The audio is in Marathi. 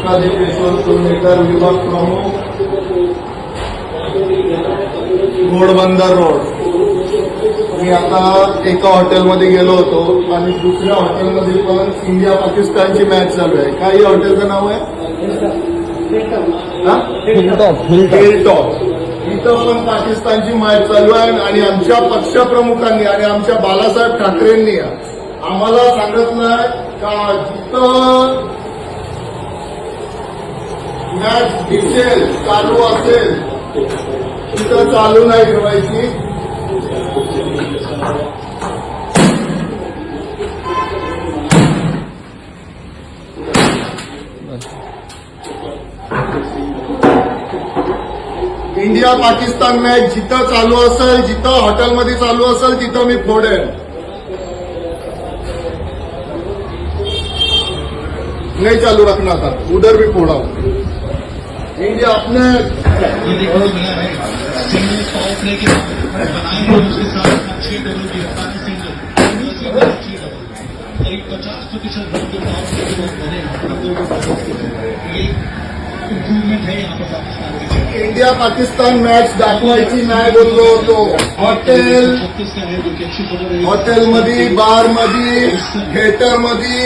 पेशवर किलोमीटर विभाग प्रमुख घोडबंदर रोड. मी आता एका हॉटेलमध्ये गेलो होतो आणि दुसऱ्या हॉटेलमध्ये पण इंडिया पाकिस्तानची मॅच चालू आहे. काय या हॉटेलचं नाव आहे? हिलटॉप. इथं पण पाकिस्तानची मॅच चालू आहे आणि आमच्या पक्षप्रमुखांनी आणि आमच्या बाळासाहेब ठाकरेंनी आम्हाला सांगितलंय का जिथं मॅच दिसेल चालू असेल तिथं चालू नाही ठेवायची. इंडिया पाकिस्तान मॅच जिथं चालू असेल, जिथं हॉटेलमध्ये चालू असेल तिथं मी फोडेन. नहीं चालू रखना था, उधर भी फोड़ा. इंडिया अपने इंडिया पाकिस्तान मॅच दाखवायची नाही बोललो होतो. हॉटेलमध्ये, बारमध्ये, थिएटरमध्ये